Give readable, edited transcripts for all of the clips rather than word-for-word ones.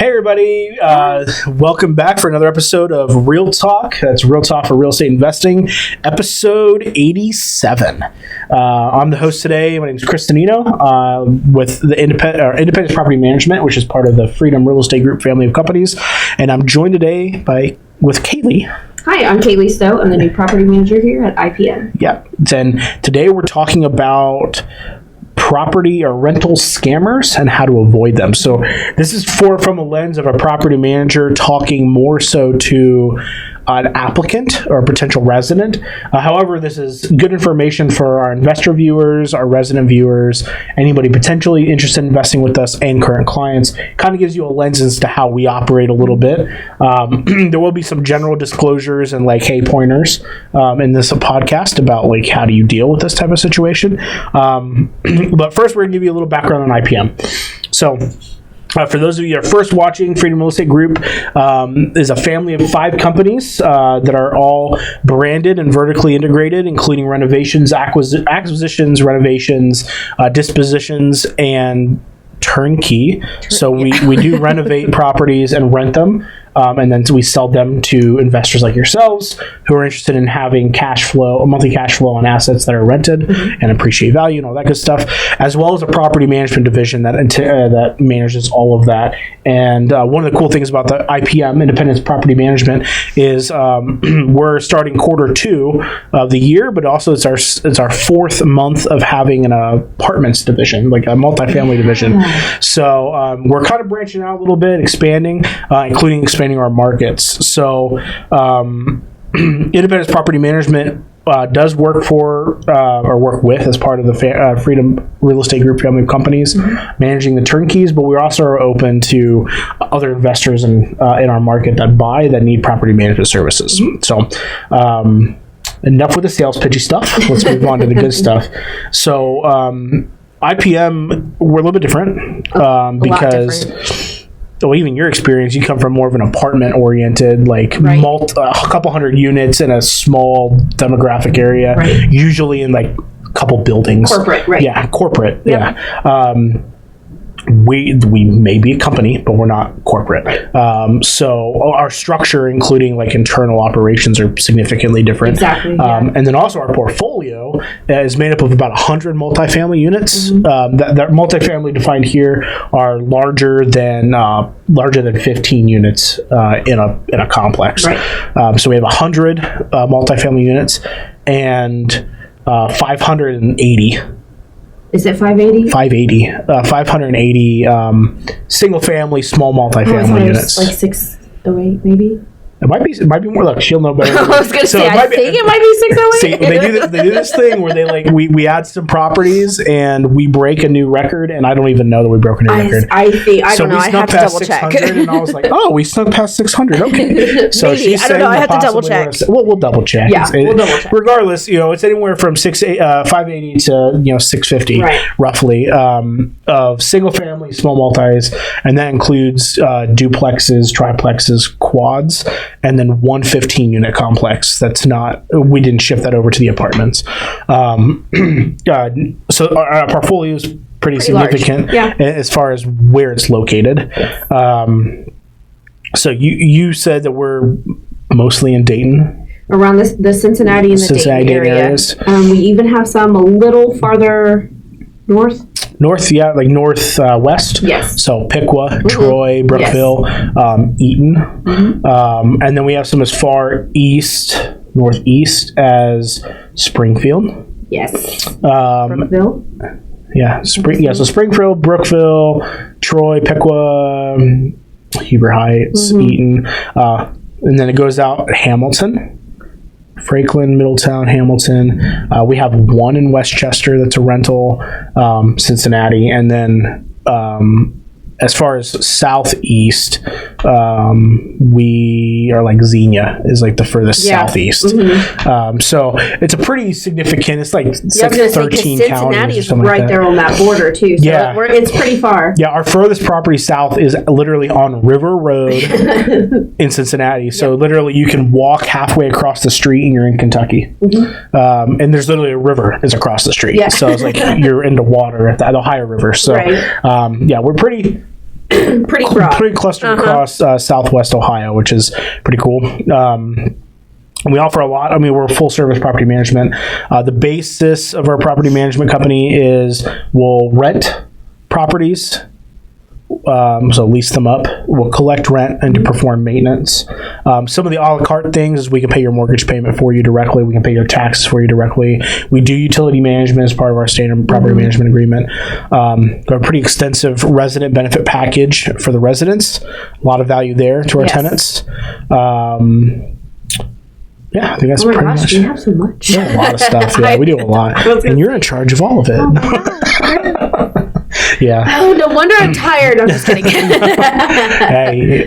Hey everybody, welcome back for another episode of Real Talk. That's Real Talk for Real Estate Investing, episode 87. I'm the host today. My name is Chris Danino with the Independence Property Management, which is part of the Freedom Real Estate Group family of companies. And I'm joined today with Kaylee. Hi, I'm Kaylee Stowe. I'm the new property manager here at IPM. Yeah, and today we're talking about property or rental scammers and how to avoid them. So this is from a lens of a property manager talking more so to an applicant or a potential resident. However, this is good information for our investor viewers, our resident viewers, anybody potentially interested in investing with us, and current clients. Kind of gives you a lens as to how we operate a little bit. There will be some general disclosures and hey pointers in this podcast about how do you deal with this type of situation. But first, we're going to give you a little background on IPM. So, for those of you that are first watching, Freedom Real Estate Group is a family of 5 companies that are all branded and vertically integrated, including renovations, acquisitions, renovations, dispositions, and turnkey. So we do renovate properties and rent them. And then we sell them to investors like yourselves who are interested in having monthly cash flow on assets that are rented and appreciate value and all that good stuff, as well as a property management division that manages all of that. And one of the cool things about the IPM, Independence Property Management, is we're starting Q2 of the year, but also it's our 4th month of having an apartments division, like a multifamily division. So we're kind of branching out a little bit, expanding, including expanding our markets. So Independence Property Management does work for or work with as part of the Freedom Real Estate Group family of companies, managing the turnkeys, but we're also open to other investors in our market that need property management services. So enough with the sales pitchy stuff. Let's move on to the good stuff. So IPM, we're a little bit different because even your experience, you come from more of an apartment-oriented, a couple hundred units in a small demographic area, usually in a couple buildings. Corporate, right? Yeah, corporate. Yep. Yeah. We may be a company, but we're not corporate. So our structure, including internal operations, are significantly different. Exactly. And then also our portfolio is made up of about 100 multifamily units. That multifamily defined here are larger than 15 units in a complex. Right. So we have 100 multifamily units and 580. Is it 580? 580 single-family, small multifamily units. 608, maybe? It might be more. Look, she'll know better. I was going to say, I think it might be 608. They do this thing where they we add some properties and we break a new record, and I don't even know that we broke a new record. I don't know. I have to double check. And I was like, oh, we snuck past 600. Okay. So maybe. she's saying I have to double check. We'll double check. Yeah, we'll double check. Regardless, it's anywhere from 580 to 650, roughly, of single family, small multis, and that includes duplexes, triplexes, quads, and then 1 15-unit complex. We didn't shift that over to the apartments. So our portfolio is pretty significant as far as where it's located. So you said that we're mostly in Dayton? Around the Cincinnati and the Dayton area. Areas. We even have some a little farther north. Northwest. Yes. So Piqua, Troy, Brookville, Eaton. And then we have some as far northeast as Springfield. Yes. Brookville. Yeah. So Springfield, Brookville, Troy, Piqua, Heber Heights, Eaton. And then it goes out Hamilton. Franklin, Middletown, Hamilton. We have one in Westchester that's a rental, Cincinnati, and then as far as southeast, we are Xenia is the furthest southeast. So it's a pretty significant. It's 13 counties. Cincinnati is right there on that border too. So it's pretty far. Yeah, our furthest property south is literally on River Road in Cincinnati. So literally, you can walk halfway across the street and you're in Kentucky. And there's literally a river is across the street. Yeah. So it's you're into water at the Ohio River. So we're pretty pretty broad. Pretty clustered across Southwest Ohio, which is pretty cool. We offer a lot. I mean, we're full service property management. The basis of our property management company is we'll rent properties, so lease them up. We'll collect rent and to perform maintenance. Some of the a la carte things is we can pay your mortgage payment for you directly. We can pay your taxes for you directly. We do utility management as part of our standard property management agreement. Got a pretty extensive resident benefit package for the residents. A lot of value there to our tenants. Yeah, I think that's pretty much. We have so much. Yeah, a lot of stuff. Yeah, we do a lot. And you're in charge of all of it. Yeah. Oh, no wonder I'm tired. I'm just kidding. Hey.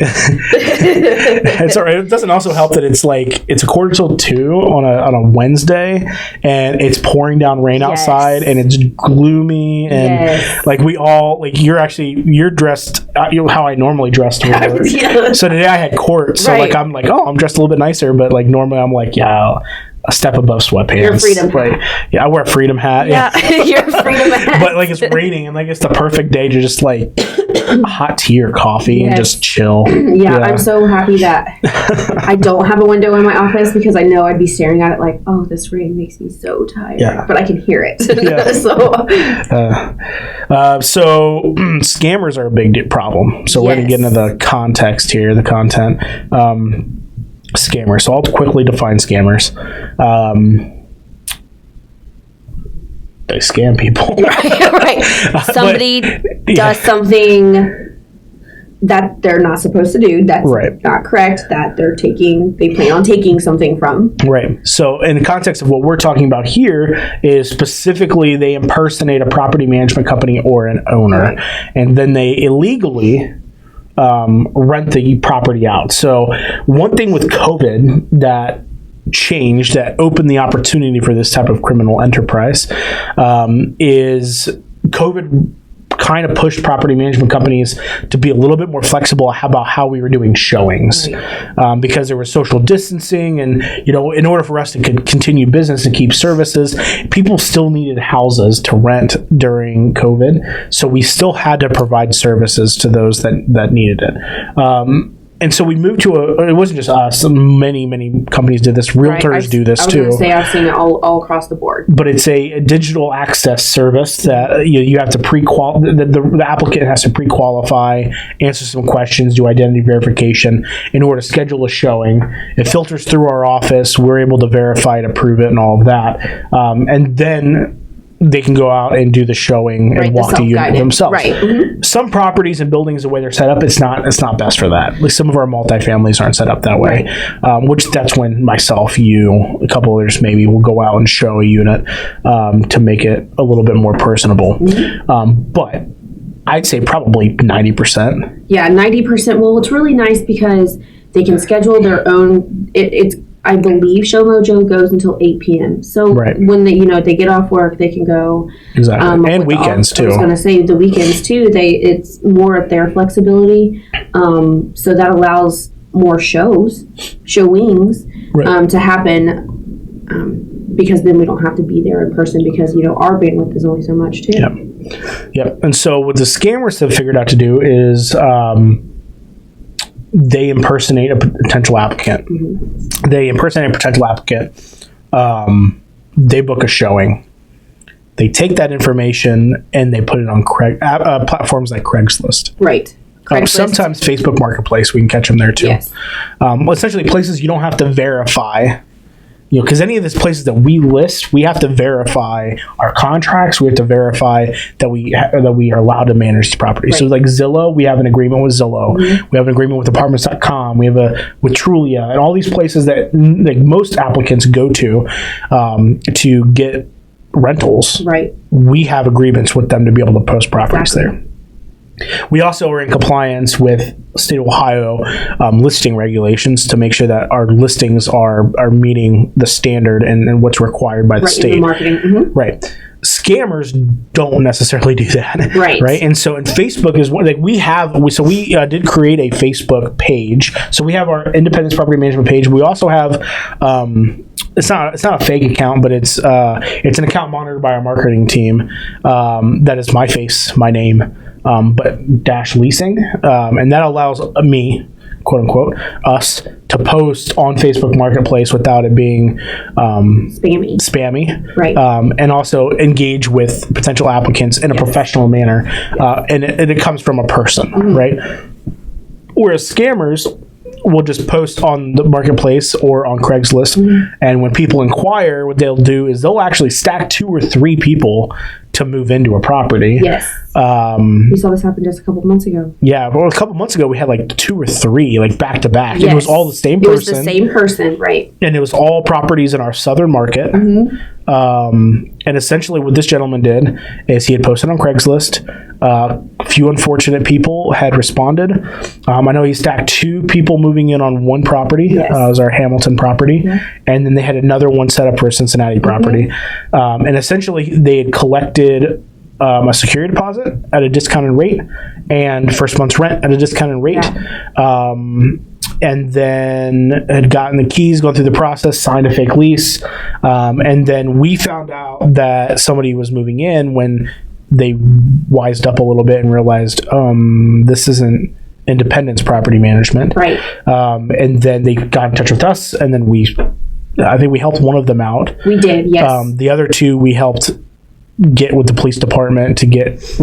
It's all right. It doesn't also help that it's like it's 1:45 on a Wednesday and it's pouring down rain outside and it's gloomy and like we all like you're dressed how I normally dress to work. So today I had court, so like I'm like, I'm dressed a little bit nicer, but like normally I'm like, a step above sweatpants. Your freedom hat. Yeah, I wear a freedom hat. Yeah, your freedom hat. But like it's raining and like it's the perfect day to just like hot tea or coffee and just chill. Yeah, I'm so happy that I don't have a window in my office because I know I'd be staring at it like, oh, this rain makes me so tired. Yeah. But I can hear it. So scammers are a big problem. So we're going to get into the context here, the content. Scammers. So I'll quickly define scammers. They scam people. Right. Somebody does something that they're not supposed to do. That's not correct. That they plan on taking something from. Right. So in the context of what we're talking about here is specifically they impersonate a property management company or an owner, and then they illegally rent the property out. So one thing with COVID that changed, that opened the opportunity for this type of criminal enterprise, is COVID kind of pushed property management companies to be a little bit more flexible about how we were doing showings, because there was social distancing, and in order for us to continue business and keep services, people still needed houses to rent during COVID, so we still had to provide services to those that needed it. And so we moved to it wasn't just us, many companies did this. Realtors do this too. I was going to say, I've seen it all across the board. But it's a digital access service that you have to the applicant has to pre-qualify, answer some questions, do identity verification in order to schedule a showing. It filters through our office. We're able to verify it, approve it, and all of that. And then they can go out and do the showing and walk the unit themselves. Right. Mm-hmm. Some properties and buildings, the way they're set up, it's not best for that. Like some of our multifamilies aren't set up that way, which that's when myself, you, a couple others maybe will go out and show a unit to make it a little bit more personable. Mm-hmm. But I'd say probably 90%. Yeah, 90%. Well, it's really nice because they can schedule their own. It's I believe Show Mojo goes until 8 p.m. So when they get off work, they can go. Exactly. And weekends too. I was going to say the weekends too. It's more of their flexibility. So that allows more showings to happen. Because then we don't have to be there in person because our bandwidth is only so much too. Yep. And so what the scammers have figured out to do is they impersonate a potential applicant. Mm-hmm. They book a showing. They take that information and they put it on platforms like Craigslist. Right. Sometimes Facebook Marketplace, we can catch them there too. Yes. Essentially places you don't have to verify. Because any of these places that we list, we have to verify our contracts. We have to verify that we are allowed to manage the property. Right. So like Zillow, we have an agreement with Zillow. Mm-hmm. We have an agreement with Apartments.com. We have with Trulia, and all these places that like most applicants go to get rentals. Right. We have agreements with them to be able to post properties there. We also are in compliance with state of Ohio listing regulations to make sure that our listings are meeting the standard and what's required by the state. In the marketing. Mm-hmm. Right. Scammers don't necessarily do that. Right. Right. And so, and Facebook is one, like we did create a Facebook page. So we have our Independence Property Management page. We also have, it's not a fake account, but it's an account monitored by our marketing team. That is my face, my name. but dash leasing. And that allows me, quote unquote, us to post on Facebook Marketplace without it being spammy. Right. And also engage with potential applicants in a professional manner. And it comes from a person, right? Whereas scammers will just post on the marketplace or on Craigslist. And when people inquire, what they'll do is they'll actually stack 2 or 3 people to move into a property. Yes. We saw this happen just a couple of months ago. Yeah, well, a couple of months ago, we had like 2 or 3, like back to back. Yes. It was all the same person. It was the same person, right. And it was all properties in our southern market. And essentially what this gentleman did is he had posted on Craigslist. A few unfortunate people had responded. I know he stacked 2 people moving in on one property. Yes. It was our Hamilton property. And then they had another one set up for a Cincinnati property. And essentially they had collected a security deposit at a discounted rate and first month's rent at a discounted rate. And then had gotten the keys, gone through the process, signed a fake lease. And then we found out that somebody was moving in when they wised up a little bit and realized this isn't Independence Property Management. Right. And then they got in touch with us, and then I think we helped one of them out. We did, yes. The other 2 we helped get with the police department to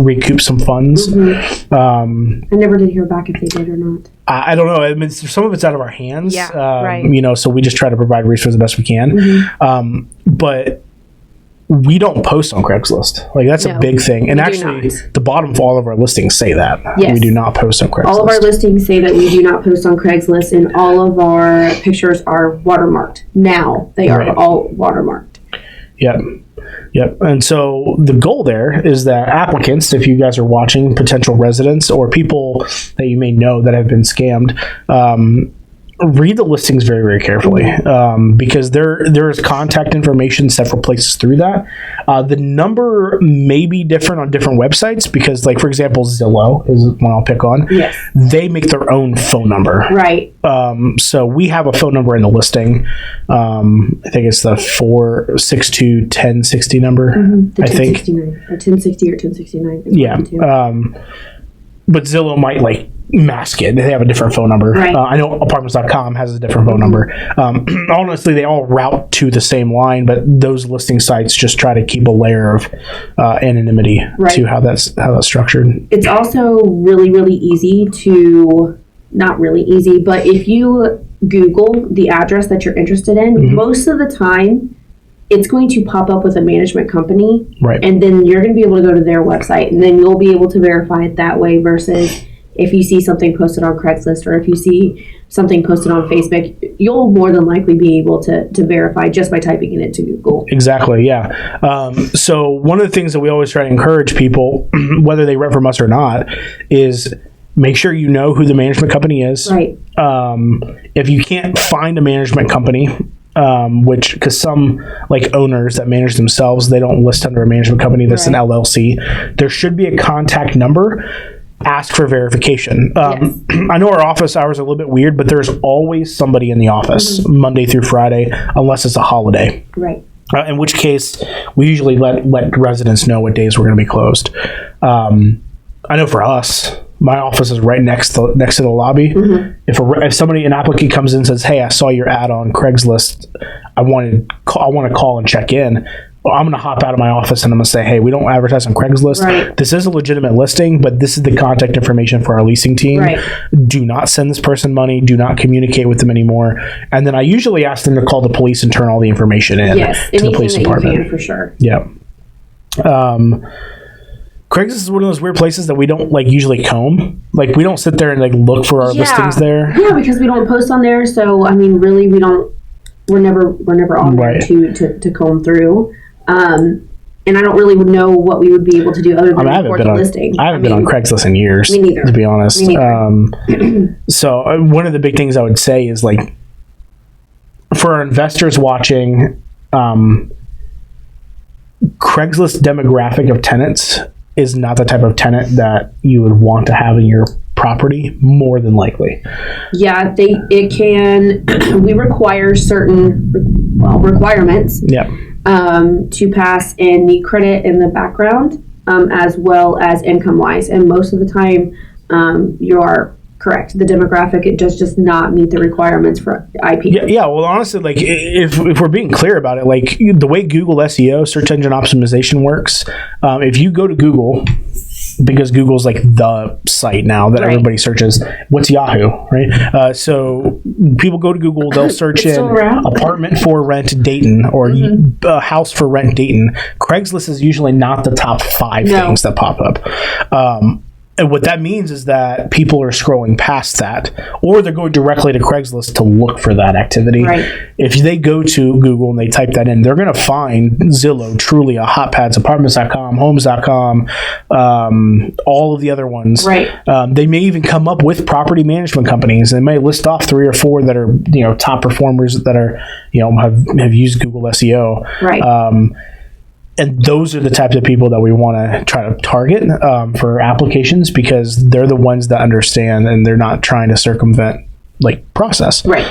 recoup some funds. I never did hear back if they did or not. I don't know. I mean, some of it's out of our hands. Yeah, right. So we just try to provide resources the best we can. But we don't post on Craigslist. Like, that's a big thing. And actually, the bottom of all of our listings say that. Yes. We do not post on Craigslist. All of our listings say that we do not post on Craigslist, and all of our pictures are watermarked. Now, they are all watermarked. Yep. And so the goal there is that applicants, if you guys are watching, potential residents or people that you may know that have been scammed, read the listings very, very carefully, because there is contact information several places through that. The number may be different on different websites because, like, for example, Zillow is one I'll pick on. Yes. They make their own phone number. Right. So we have a phone number in the listing. I think it's the 462-1060 number. The 1069 or 1060 or 1069. Yeah. But Zillow might mask it. They have a different phone number. Right. I know apartments.com has a different phone number. Honestly, they all route to the same line, but those listing sites just try to keep a layer of anonymity to how that's structured. It's also really, really easy to, not really easy, but if you Google the address that you're interested in, most of the time it's going to pop up with a management company. Right. And then you're going to be able to go to their website, and then you'll be able to verify it that way versus if you see something posted on Craigslist or if you see something posted on Facebook, you'll more than likely be able to verify just by typing it into Google. Exactly, yeah. So one of the things that we always try to encourage people, whether they rent from us or not, is make sure you know who the management company is. Right. If you can't find a management company, because some owners that manage themselves, they don't list under a management company that's an LLC, there should be a contact number. Ask for verification. I know our office hours are a little bit weird, but there's always somebody in the office Monday through Friday, unless it's a holiday. Right. In which case, we usually let residents know what days we're going to be closed. I know for us, my office is right next to the lobby. If an applicant comes in and says, "Hey, I saw your ad on Craigslist. I want to call and check in," I'm going to hop out of my office and I'm going to say, "Hey, we don't advertise on Craigslist. Right. This is a legitimate listing, but this is the contact information for our leasing team. Right. Do not send this person money. Do not communicate with them anymore." And then I usually ask them to call the police and turn all the information in to the police department. You can, for sure. Yeah. Craigslist is one of those weird places that we don't usually comb. We don't sit there and look for our listings there. Yeah, because we don't post on there. So I mean, really, we're never on there to comb through. And I don't really know what we would be able to do other than report the listing. I haven't been on Craigslist in years. Me neither. To be honest. Me neither. So one of the big things I would say is for our investors watching, Craigslist demographic of tenants is not the type of tenant that you would want to have in your property, more than likely. Yeah, we require certain requirements to to pass in the credit and the background as well as income-wise. And most of the time, you are correct. The demographic, it does just not meet the requirements for IP. Yeah. Well, honestly, like if we're being clear about it, like the way Google SEO, search engine optimization works, if you go to Google, because Google's like the site now that everybody searches, what's Yahoo, right? So people go to Google, they'll search in apartment for rent Dayton or house for rent Dayton. Craigslist is usually not the top 5 things that pop up. And what that means is that people are scrolling past that, or they're going directly to Craigslist to look for that activity. Right. If they go to Google and they type that in, they're going to find Zillow, Trulia, HotPads, Apartments.com, Homes.com, all of the other ones. Right. They may even come up with property management companies. They may list off 3 or 4 that are top performers that are have used Google SEO. Right. And those are the types of people that we want to try to target for applications, because they're the ones that understand and they're not trying to circumvent process. Right.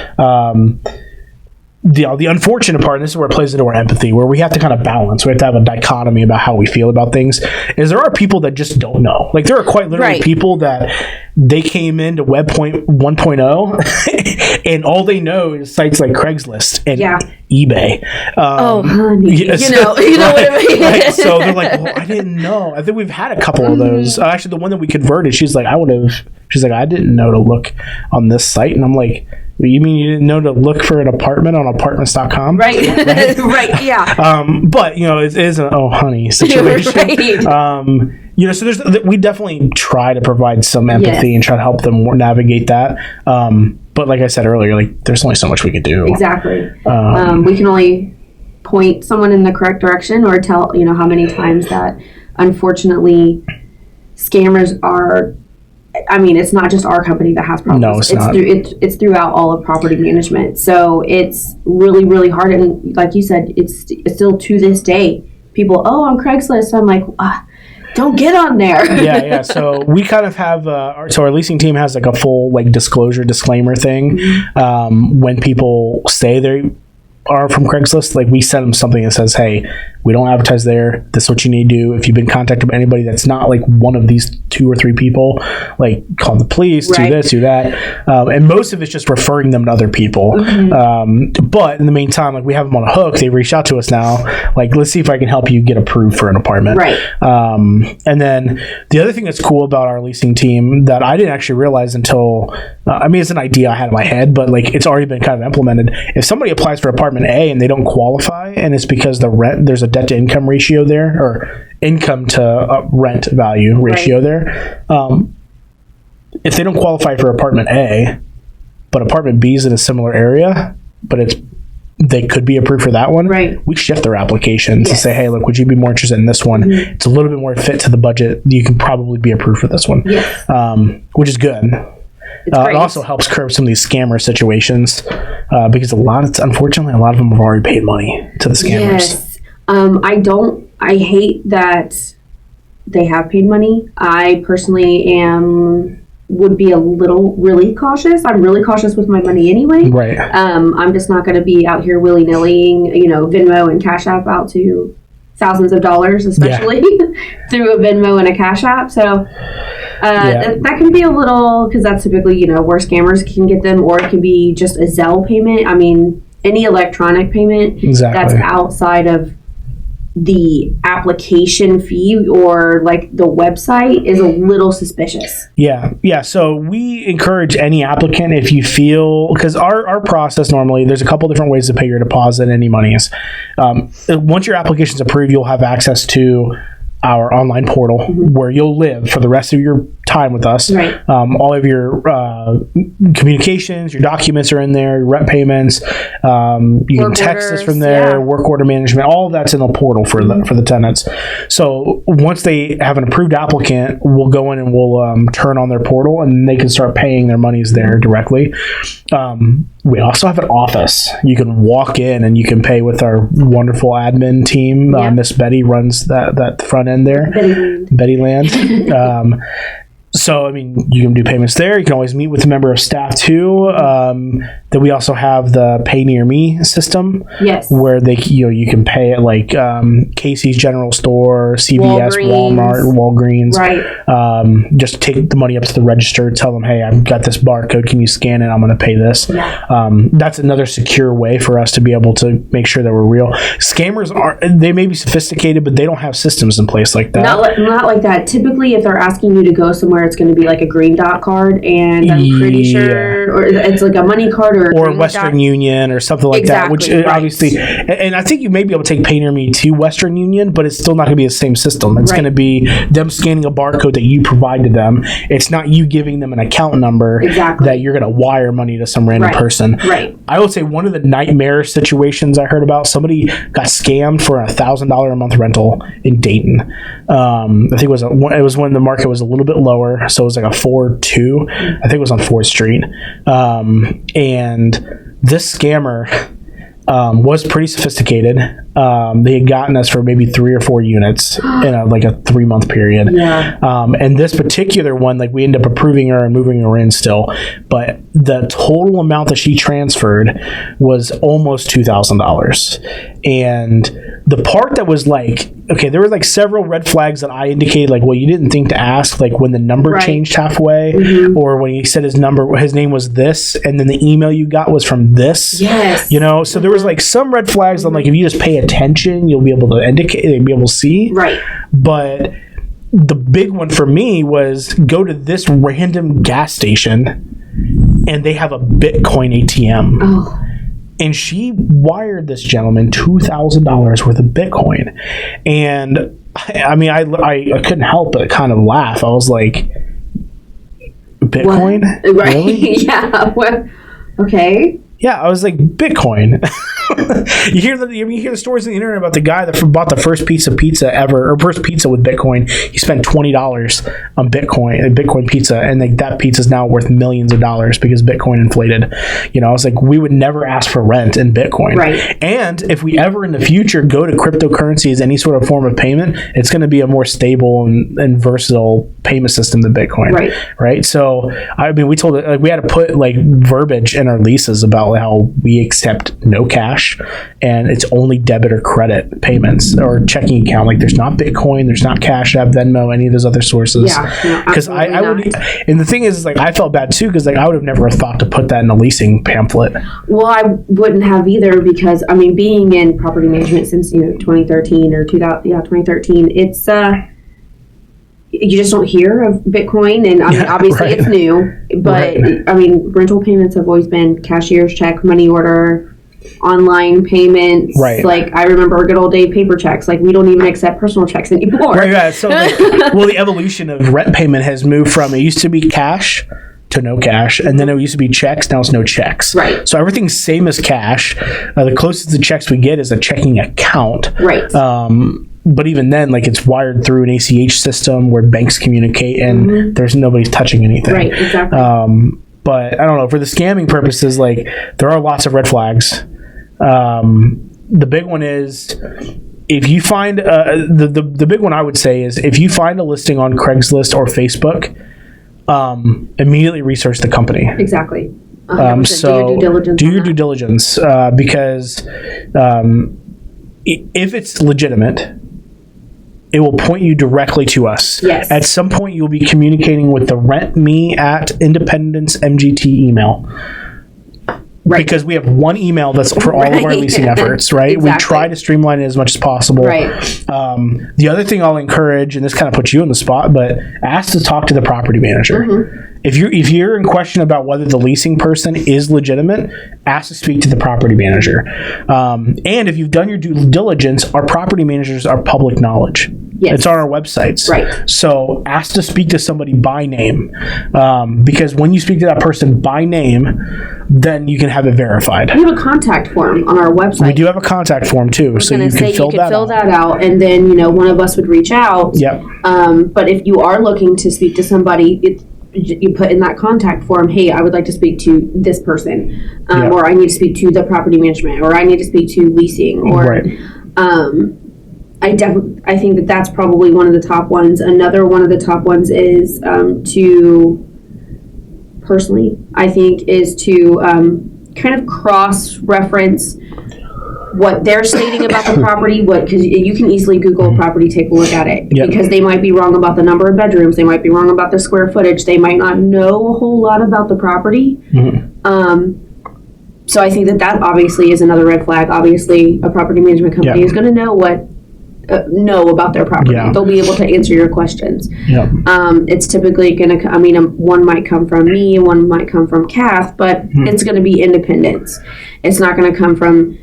The unfortunate part, and this is where it plays into our empathy, where we have to kind of balance. We have to have a dichotomy about how we feel about things. Is there are people that just don't know. Like there are quite literally people that they came into Web 1.0 and all they know is sites like Craigslist and eBay. Honey, you know what I mean. Right? So they're like, well, I didn't know. I think we've had a couple of those. Actually, the one that we converted, she's like, I didn't know to look on this site, and I'm like, you mean you didn't know to look for an apartment on apartments.com? Right. Right, yeah. But, it is an oh, honey situation. Right. So we definitely try to provide some empathy and try to help them navigate that. But like I said earlier, there's only so much we could do. Exactly. We can only point someone in the correct direction or tell, how many times that, unfortunately, scammers are... I mean, it's not just our company that has problems. No, it's not. It's throughout all of property management. So it's really, really hard. And like you said, it's still to this day. People, on Craigslist. So I'm like, don't get on there. Yeah. So we kind of have, our leasing team has a full disclosure disclaimer thing. When people say they are from Craigslist, we send them something that says, hey, we don't advertise there. This is what you need to do. If you've been contacted by anybody that's not one of these 2 or 3 people, call the police, do this, do that. And most of it's just referring them to other people. But in the meantime, we have them on a hook. They reach out to us now. Let's see if I can help you get approved for an apartment. Right. And then the other thing that's cool about our leasing team that I didn't actually realize until, it's an idea I had in my head, but it's already been kind of implemented. If somebody applies for apartment A and they don't qualify, and it's because there's a debt to income ratio there, or income to rent value ratio there. If they don't qualify for apartment A, but apartment B is in a similar area, but they could be approved for that one. Right. We shift their application to say, hey, look, would you be more interested in this one? It's a little bit more fit to the budget. You can probably be approved for this one, which is good. It also helps curb some of these scammer situations because unfortunately, a lot of them have already paid money to the scammers. Yes. I hate that they have paid money. I personally would be really cautious. I'm really cautious with my money anyway. Right. I'm just not going to be out here willy-nilly, Venmo and Cash App out to thousands of dollars, especially through a Venmo and a Cash App. So that can be a little, because that's typically, where scammers can get them, or it can be just a Zelle payment. I mean, any electronic payment that's outside of the application fee or the website is a little suspicious. Yeah. So we encourage any applicant, if you feel, because our process normally, there's a couple different ways to pay your deposit and any monies. Once your application's approved, you'll have access to our online portal where you'll live for the rest of your time with us. Right. All of your communications, your documents are in there, your rent payments. You can text us from there, work order management, all of that's in the portal for the tenants. So once they have an approved applicant, we'll go in and we'll turn on their portal and they can start paying their monies there directly. We also have an office. You can walk in and you can pay with our wonderful admin team. Miss Betty runs that front end there. Betty Land. So, I mean, you can do payments there. You can always meet with a member of staff too. Then we also have the Pay Near Me system. Yes. Where you can pay at like Casey's General Store, CVS, Walmart, Walgreens. Right. Just take the money up to the register, tell them, hey, I've got this barcode. Can you scan it? I'm going to pay this. Yeah. That's another secure way for us to be able to make sure that we're real. Scammers they may be sophisticated, but they don't have systems in place like that. Not like that. Typically, if they're asking you to go somewhere, it's going to be like a green dot card, and I'm pretty sure, or it's like a money card or Western Union or something like that. Which obviously, and I think you may be able to take Pay Near Me to Western Union, but it's still not going to be the same system. It's going to be them scanning a barcode that you provide to them. It's not you giving them an account number that you're going to wire money to some random person. Right. I would say one of the nightmare situations I heard about, somebody got scammed for $1,000 a month rental in Dayton. I think it was when the market was a little bit lower, so it was like a 4.2. I think it was on 4th Street. And this scammer was pretty sophisticated. They had gotten us for maybe 3 or 4 units in a 3-month period. Yeah. And this particular one, we ended up approving her and moving her in still, but the total amount that she transferred was almost $2,000. And the part that was there were several red flags that I indicated, you didn't think to ask, when the number changed halfway, or when he said his name was this, and then the email you got was from this. Yes. So there was some red flags on if you just pay attention, you'll be able to indicate, you'll be able to see. Right. But the big one for me was go to this random gas station and they have a Bitcoin ATM. Oh. And she wired this gentleman $2,000 worth of Bitcoin. And I couldn't help but kind of laugh. I was like, Bitcoin? What? Right. Really? Yeah. What? Okay. Yeah, I was like, Bitcoin. you hear the stories on the internet about the guy that bought the first pizza ever, or first pizza with Bitcoin. He spent $20 on Bitcoin pizza, and that pizza is now worth millions of dollars because Bitcoin inflated. I was like, we would never ask for rent in Bitcoin. Right. And if we ever in the future go to cryptocurrency as any sort of form of payment, it's going to be a more stable and versatile payment system than Bitcoin. Right. Right. So we told it we had to put verbiage in our leases about how we accept no cash and it's only debit or credit payments or checking account. There's not Bitcoin, there's not Cash App, Venmo, any of those other sources. Yeah, because I would, and the thing is, I felt bad too because I would have never thought to put that in a leasing pamphlet. Well, I wouldn't have either because being in property management since 2013 or 2013, it's you just don't hear of Bitcoin, and obviously it's new, but rental payments have always been cashier's check, money order, online payments. Right. I remember good old day paper checks. We don't even accept personal checks anymore. Right. Yeah. So, the evolution of rent payment has moved from it used to be cash to no cash, and then it used to be checks. Now it's no checks. Right. So everything's same as cash. The closest to checks we get is a checking account. Right. But even then, it's wired through an ACH system where banks communicate, and there's nobody's touching anything. Right, exactly. But I don't know. For the scamming purposes, there are lots of red flags. The big one is if you find the big one I would say is if you find a listing on Craigslist or Facebook, immediately research the company. Exactly. So do your due diligence. Do your due diligence because if it's legitimate, it will point you directly to us. Yes. At some point, you'll be communicating with the rentme@independenceMGT email. Right. Because we have one email that's for all of our leasing efforts, right? Exactly. We try to streamline it as much as possible. Right. The other thing I'll encourage, and this kind of puts you on the spot, but ask to talk to the property manager. If you're in question about whether the leasing person is legitimate, ask to speak to the property manager. And if you've done your due diligence, our property managers are public knowledge. Yes. It's on our websites. Right. So ask to speak to somebody by name. Because when you speak to that person by name, then you can have it verified. We have a contact form on our website. We do have a contact form too. So you can fill that out. And then, one of us would reach out. Yep. But if you are looking to speak to somebody, you put in that contact form, hey, I would like to speak to this person, or I need to speak to the property management, or I need to speak to leasing, or, right. I think that that's probably one of the top ones. Another one of the top ones is kind of cross-reference what they're stating about the property, because you can easily Google a property, take a look at it, because they might be wrong about the number of bedrooms, they might be wrong about the square footage, they might not know a whole lot about the property. So I think that obviously is another red flag. Obviously, a property management company is going to know about their property. They'll be able to answer your questions. It's typically going to, one might come from me, one might come from Kath, but it's going to be independence. It's not going to come from,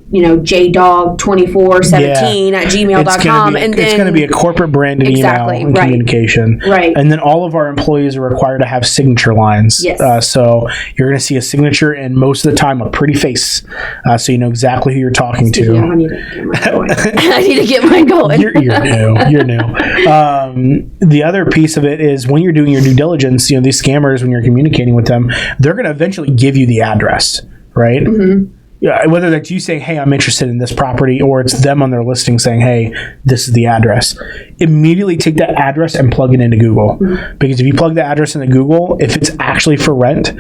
jdog2417 at gmail.com. It's going to be a corporate branded email and communication. Right. And then all of our employees are required to have signature lines. Yes. So you're going to see a signature and most of the time a pretty face. So you know exactly who you're talking to. Yeah, I need to get mine going. I need to get mine going. You're new. The other piece of it is when you're doing your due diligence, these scammers, when you're communicating with them, they're going to eventually give you the address, right? Yeah, whether that's you saying, hey, I'm interested in this property, or it's them on their listing saying, hey, this is the address. Immediately take that address and plug it into Google. Because if you plug the address into Google, if it's actually for rent,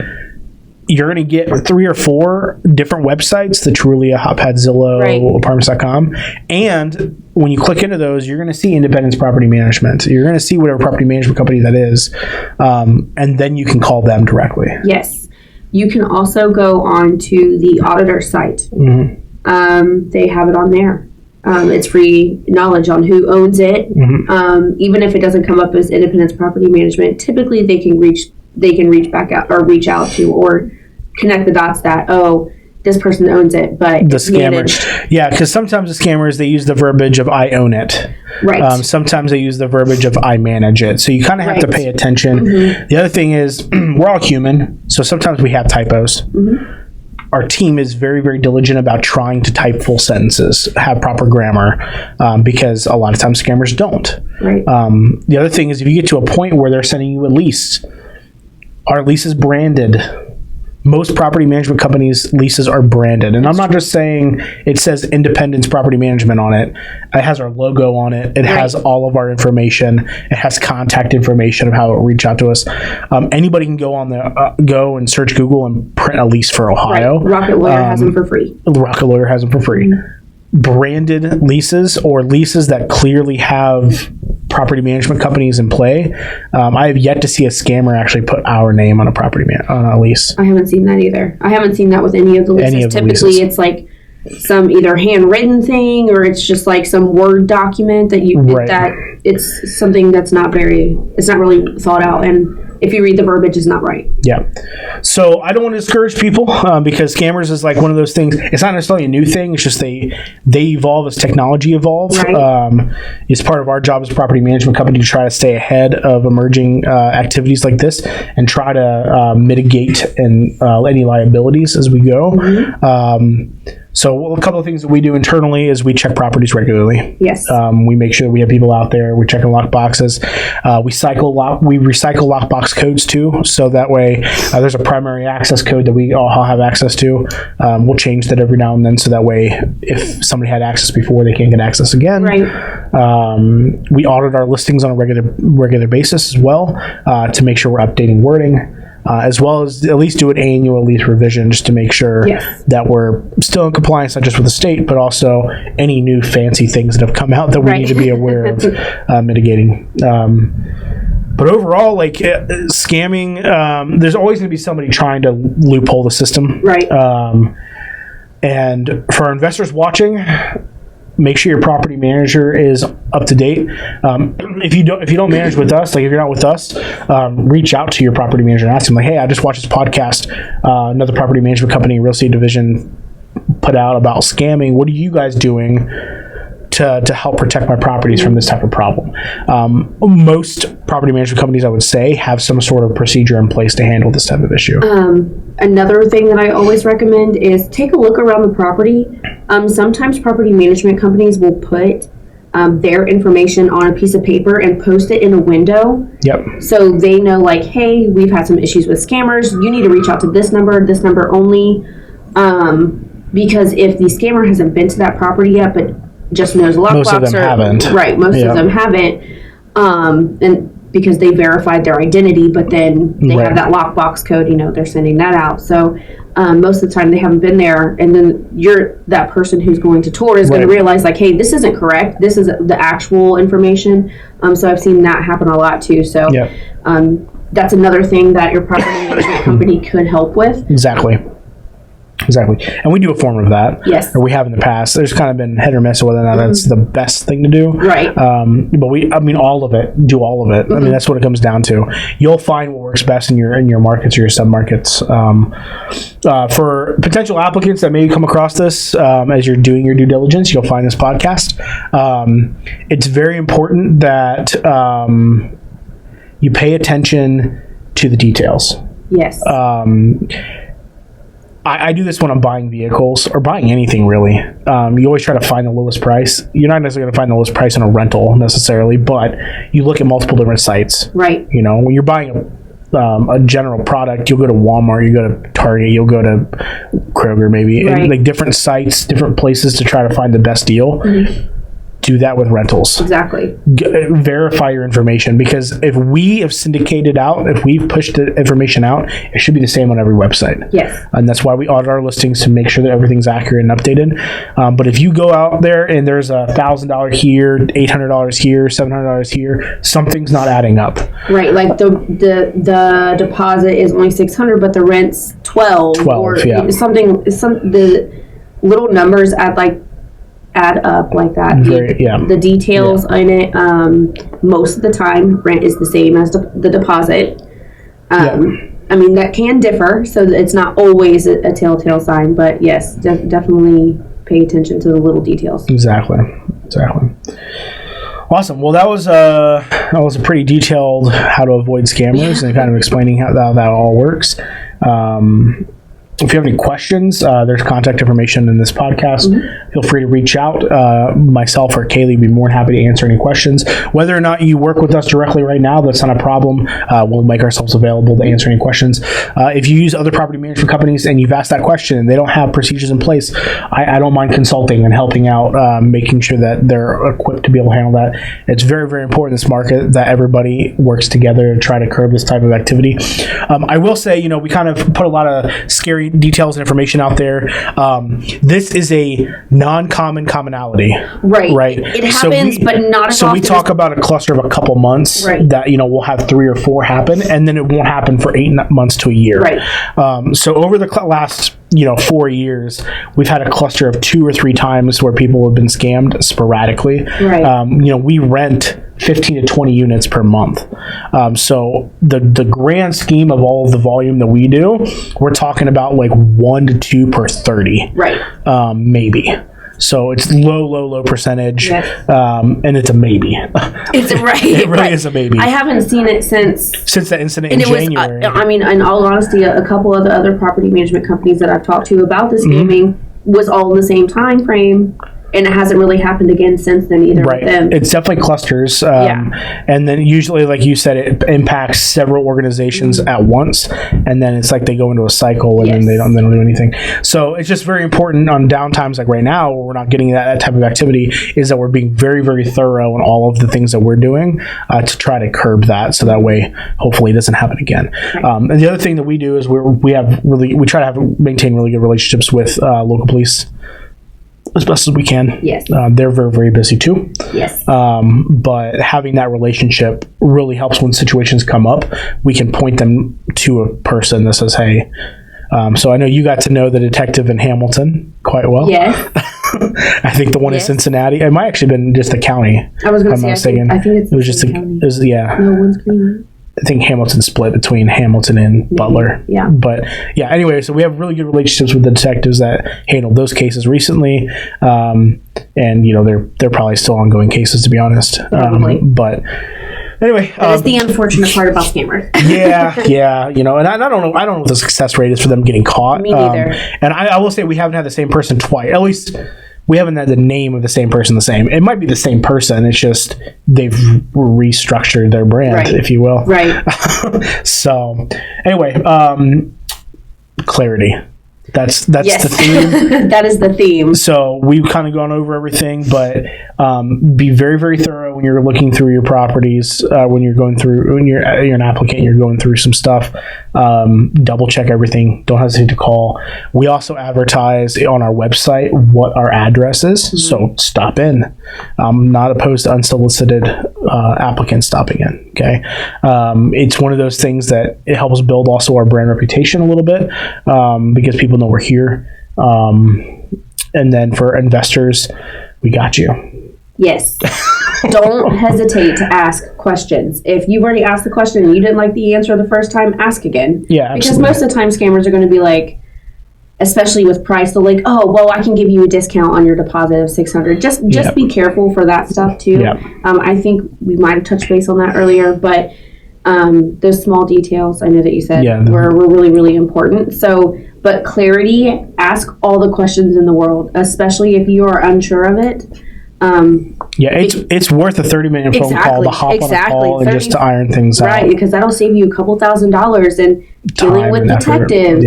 you're going to get 3 or 4 different websites, the Trulia, Hotpad, Zillow, Apartments.com. And when you click into those, you're going to see Independence Property Management. You're going to see whatever property management company that is. And then you can call them directly. Yes. You can also go on to the auditor site. They have it on there. It's free knowledge on who owns it. Even if it doesn't come up as Independence Property Management, typically they can reach back out or reach out to or connect the dots that, this person owns it, but the scammers. Yeah, because sometimes the scammers, they use the verbiage of I own it. Right. Sometimes they use the verbiage of I manage it. So you kind of have to pay attention. The other thing is we're all human, so sometimes we have typos. Our team is very, very diligent about trying to type full sentences, have proper grammar, because a lot of times scammers don't. Right. The other thing is if you get to a point where they're sending you a lease, our lease is branded. Most property management companies' leases are branded. And I'm not just saying it says Independence Property Management on it. It has our logo on it. It has all of our information. It has contact information of how it will reach out to us. Anybody can go on go and search Google and print a lease for Ohio. Rocket Lawyer has them for free. Rocket Lawyer has them for free. Branded leases or leases that clearly have property management companies in play. I have yet to see a scammer actually put our name on a on a lease. I haven't seen that either. I haven't seen that with any of the leases. Typically, it's like some either handwritten thing or it's just like some Word document that that it's something that's not really thought out, and if you read the verbiage, it's not right. Yeah. So I don't want to discourage people because scammers is like one of those things. It's not necessarily a new thing. It's just they evolve as technology evolves. Right. It's part of our job as a property management company to try to stay ahead of emerging activities like this and try to mitigate any liabilities as we go. So a couple of things that we do internally is we check properties regularly. Yes. We make sure that we have people out there. We're checking lock boxes. We recycle lockbox codes too. So that way there's a primary access code that we all have access to. We'll change that every now and then. So that way if somebody had access before, they can't get access again. Right. We audit our listings on a regular basis as well to make sure we're updating wording. As well as at least do an annual lease revision just to make sure that we're still in compliance, not just with the state, but also any new fancy things that have come out that we need to be aware of mitigating. But overall, like scamming, there's always going to be somebody trying to loophole the system. Right. And for our investors watching, make sure your property manager is up to date. If you don't manage with us, like if you're not with us, reach out to your property manager and ask them, like, hey, I just watched this podcast. Another property management company, real estate division, put out about scamming. What are you guys doing to help protect my properties from this type of problem? Most property management companies, I would say, have some sort of procedure in place to handle this type of issue. Another thing that I always recommend is take a look around the property. Sometimes property management companies will put their information on a piece of paper and post it in a window. Yep. So they know, like, hey, we've had some issues with scammers. You need to reach out to this number only. Because if the scammer hasn't been to that property yet, but just knows lockbox. Most of them haven't. Right, most of them haven't. And because they verified their identity, but then they have that lockbox code, they're sending that out. So most of the time they haven't been there, and then that person who's going to tour is going to realize, like, hey, this isn't correct. This is the actual information. So I've seen that happen a lot too. So that's another thing that your property management company could help with. Exactly. And we do a form of that. Yes. Or we have in the past. There's kind of been hit or miss whether or not that's the best thing to do. Right. But all of it. Do all of it. I mean, that's what it comes down to. You'll find what works best in your markets or your sub-markets. For potential applicants that maybe come across this as you're doing your due diligence, you'll find this podcast. It's very important that you pay attention to the details. Yes. I do this when I'm buying vehicles or buying anything, really. You always try to find the lowest price. You're not necessarily going to find the lowest price on a rental necessarily, but you look at multiple different sites. Right. When you're buying a general product, you'll go to Walmart, you go to Target, you'll go to Kroger maybe, and like different sites, different places to try to find the best deal. Do that with rentals. Exactly. Verify your information, because if we have syndicated out, if we've pushed the information out, it should be the same on every website. Yes. And that's why we audit our listings, to make sure that everything's accurate and updated. But if you go out there and there's $1,000 here, $800 here, $700 here, something's not adding up. Right. Like the deposit is only $600, but the rent's $12. Or something. The little numbers add up like that. The details in it, most of the time, rent is the same as the deposit. I mean, that can differ, so it's not always a telltale sign, but yes, definitely pay attention to the little details. Exactly. Awesome. Well, that was a pretty detailed how to avoid scammers and kind of explaining how that all works. If you have any questions, there's contact information in this podcast. Feel free to reach out. Myself or Kaylee would be more than happy to answer any questions. Whether or not you work with us directly right now, that's not a problem. We'll make ourselves available to answer any questions. If you use other property management companies and you've asked that question and they don't have procedures in place, I don't mind consulting and helping out, making sure that they're equipped to be able to handle that. It's very, very important in this market that everybody works together to try to curb this type of activity. I will say, we kind of put a lot of scary details and information out there. This is a non-common commonality. Right. It happens, but not as often. So we talk about a cluster of a couple months that, we'll have 3 or 4 happen, and then it won't happen for 8 months to a year. Right. So over the last 4 years, we've had a cluster of 2 or 3 times where people have been scammed sporadically. Right. We rent 15 to 20 units per month. So the grand scheme of all of the volume that we do, we're talking about like 1 to 2 per 30. Right. Maybe. So it's low percentage, and it's a maybe. It's right. It really is a maybe. I haven't seen it since that incident in January. In all honesty, a couple of the other property management companies that I've talked to about the scamming was all in the same time frame. And it hasn't really happened again since then either. Right. With them. It's definitely clusters. And then usually, like you said, it impacts several organizations at once. And then it's like they go into a cycle and then they don't do anything. So it's just very important on downtimes like right now where we're not getting that type of activity, is that we're being very, very thorough in all of the things that we're doing to try to curb that. So that way, hopefully it doesn't happen again. Right. And the other thing that we do is we try to maintain really good relationships with local police as best as we can. Yes. They're very, very busy too. Yes. But having that relationship really helps when situations come up. We can point them to a person that says, hey, so I know you got to know the detective in Hamilton quite well. Yes. I think the one in Cincinnati. It might actually been just the county. I was going to say, I think it was just county. No one's clean. I think Hamilton split between Hamilton and Butler. Yeah. But yeah, anyway, so we have really good relationships with the detectives that handled those cases recently. And they're probably still ongoing cases, to be honest. But anyway, that's the unfortunate part about scammers. yeah. And I don't know what the success rate is for them getting caught. Me neither. And I will say we haven't had the same person twice. At least we haven't had the name of the same person the same. It might be the same person. It's just they've restructured their brand, if you will. Right. So anyway, clarity. That's yes. the theme. That is the theme. So we've kind of gone over everything, but be very, very thorough when you're looking through your properties. When you're an applicant, you're going through some stuff. Double check everything. Don't hesitate to call. We also advertise on our website what our address is, so stop in. I'm not opposed to unsolicited applicants stopping in. Okay, it's one of those things that it helps build also our brand reputation a little bit because people know we're here. And then for investors, we got you. Yes. Don't hesitate to ask questions. If you've already asked the question and you didn't like the answer the first time, ask again. Yeah, absolutely. Because most of the time scammers are going to be like, especially with price, they're like, oh, well, I can give you a discount on your deposit of $600. Just be careful for that stuff too. Yep. I think we might have touched base on that earlier, but those small details, I know that you said were really, really important. So, but clarity, ask all the questions in the world, especially if you are unsure of it. It's worth a 30-minute phone call to hop on a call and just to iron things out. Right, because that'll save you a couple $1,000s and dealing with detectives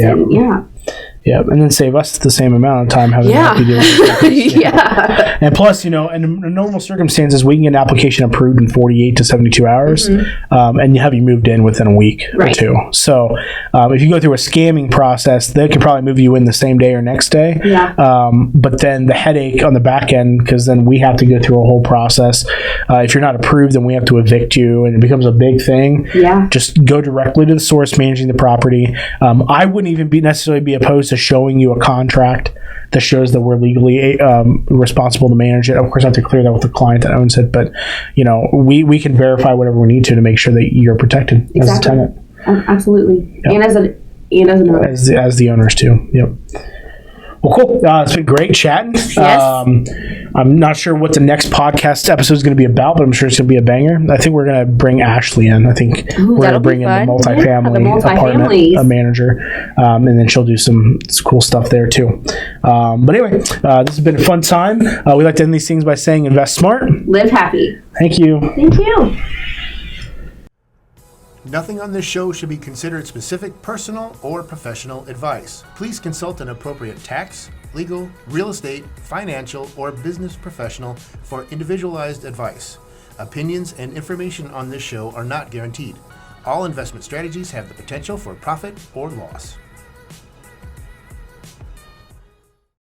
Yeah, and then save us the same amount of time having to deal with yeah. And plus, in normal circumstances, we can get an application approved in 48 to 72 hours, and have you moved in within a week or two. So if you go through a scamming process, they could probably move you in the same day or next day. Yeah. But then the headache on the back end, because then we have to go through a whole process. If you're not approved, then we have to evict you, and it becomes a big thing. Yeah. Just go directly to the source managing the property. I wouldn't even necessarily be opposed to showing you a contract that shows that we're legally responsible to manage it. Of course, I have to clear that with the client that owns it, but we can verify whatever we need to make sure that you're protected as a tenant. Absolutely, yep. and as an owner, as the owners too. Yep. Well, cool. It's been great chatting. Yes. I'm not sure what the next podcast episode is going to be about, but I'm sure it's going to be a banger. I think we're going to bring Ashley in. I think we're going to bring in the multifamily apartment manager, and then she'll do some cool stuff there too. But anyway, this has been a fun time. We like to end these things by saying invest smart. Live happy. Thank you. Thank you. Nothing on this show should be considered specific personal or professional advice. Please consult an appropriate tax, legal, real estate, financial, or business professional for individualized advice. Opinions and information on this show are not guaranteed. All investment strategies have the potential for profit or loss.